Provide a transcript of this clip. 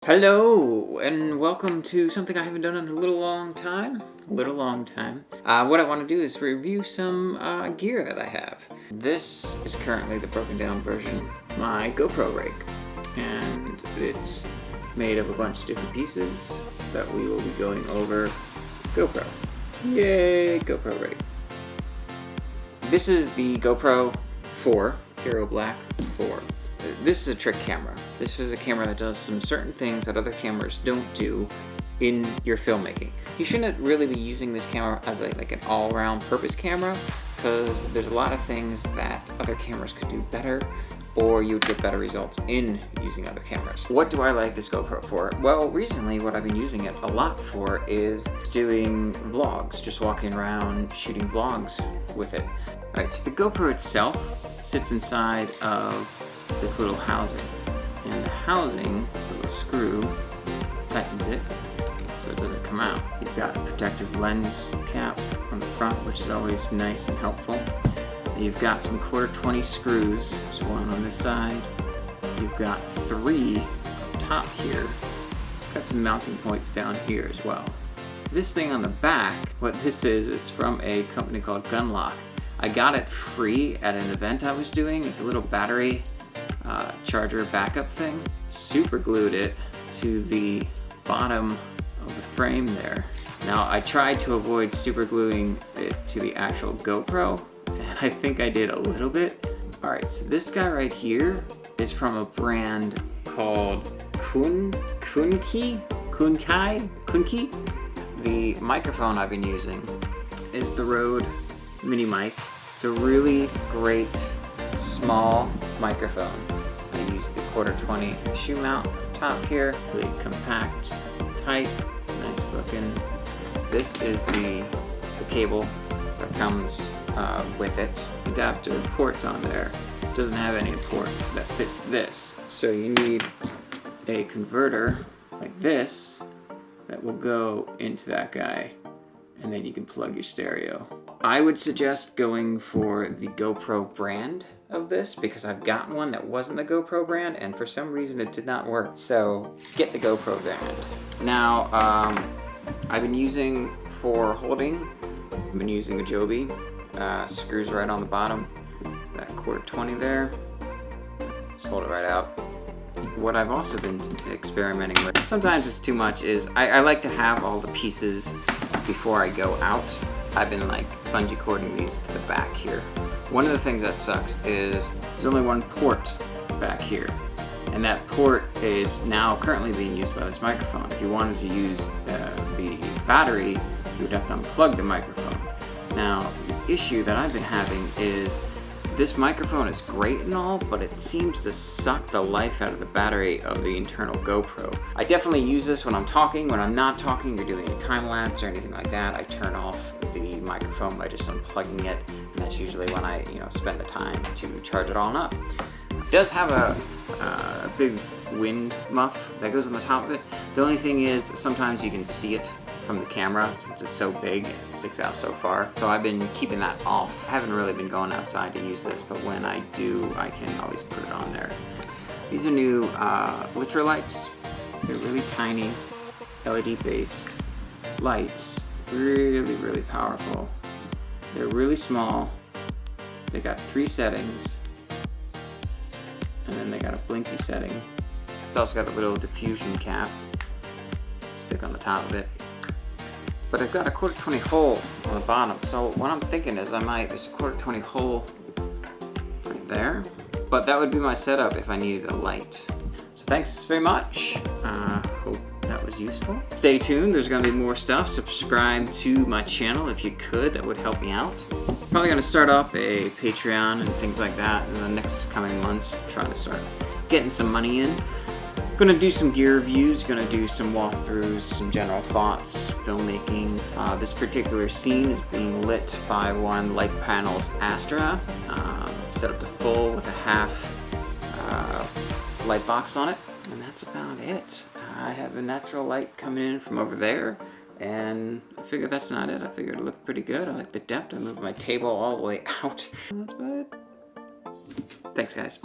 Hello, and welcome to something I haven't done in a long time. What I want to do is review some gear that I have. This is currently the broken down version of my GoPro rig, and it's made of a bunch of different pieces that we will be going over GoPro. Yay, GoPro rig. This is the GoPro 4, Hero Black 4. This is a trick camera. This is a camera that does some certain things that other cameras don't do in your filmmaking. You shouldn't really be using this camera as like an all-around purpose camera, because there's a lot of things that other cameras could do better, or you would get better results in using other cameras. What do I like this GoPro for? Well, recently what I've been using it a lot for is doing vlogs, just walking around shooting vlogs with it. Alright, so the GoPro itself sits inside of this little housing, and the housing, this little screw, tightens it so it doesn't come out. You've got a protective lens cap on the front, which is always nice and helpful. And you've got some 1/4 screws. There's one on this side. You've got 3 up top here. Got some mounting points down here as well. This thing on the back, what this is from a company called Gunlock. I got it free at an event I was doing. It's a little battery charger backup thing. Super glued it to the bottom of the frame there. Now I tried to avoid super gluing it to the actual GoPro, and I think I did a little bit. Alright, so this guy right here is from a brand called Kunki. The microphone I've been using is the Rode Mini Mic. It's a really great small microphone. I use the 1/4 shoe mount top here, really compact, tight, nice looking. This is the cable that comes with it. Adapter ports on there. It doesn't have any port that fits this, so you need a converter like this that will go into that guy, and then you can plug your stereo. I would suggest going for the GoPro brand of this, because I've gotten one that wasn't the GoPro brand, and for some reason it did not work. So get the GoPro brand. Now, I've been using for holding, I've been using a Joby. Screws right on the bottom, that 1/4 there. Just hold it right out. What I've also been experimenting with, sometimes it's too much, is I like to have all the pieces before I go out. I've been like bungee cording these to the back here. One of the things that sucks is there's only one port back here, and that port is now currently being used by this microphone. If you wanted to use the battery, you would have to unplug the microphone. Now, the issue that I've been having is this microphone is great and all, but it seems to suck the life out of the battery of the internal GoPro. I definitely use this when I'm talking. When I'm not talking or doing a time lapse or anything like that, I turn off the microphone by just unplugging it, and that's usually when I spend the time to charge it all up. It does have a big wind muff that goes on the top of it. The only thing is sometimes you can see it from the camera since it's so big, it sticks out so far. So I've been keeping that off. I haven't really been going outside to use this, but when I do, I can always put it on there. These are new Litra lights. They're really tiny, LED-based lights. Really, really powerful. They're really small. They got 3 settings, and then they got a blinky setting. It's also got a little diffusion cap. Stick on the top of it. But I've got a 1/4 hole on the bottom, so what I'm thinking is there's a 1/4 hole right there, but that would be my setup if I needed a light. So thanks very much. Hope that was useful. Stay tuned, there's gonna be more stuff. Subscribe to my channel if you could, that would help me out. Probably gonna start up a Patreon and things like that in the next coming months, trying to start getting some money in. Gonna do some gear reviews, gonna do some walkthroughs, some general thoughts, filmmaking. This particular scene is being lit by one Light Panels Astra, set up to full with a half light box on it, and that's about it. I have a natural light coming in from over there, and I figured that's not it. I figured it looked pretty good. I like the depth. I moved my table all the way out. That's about it. Thanks, guys.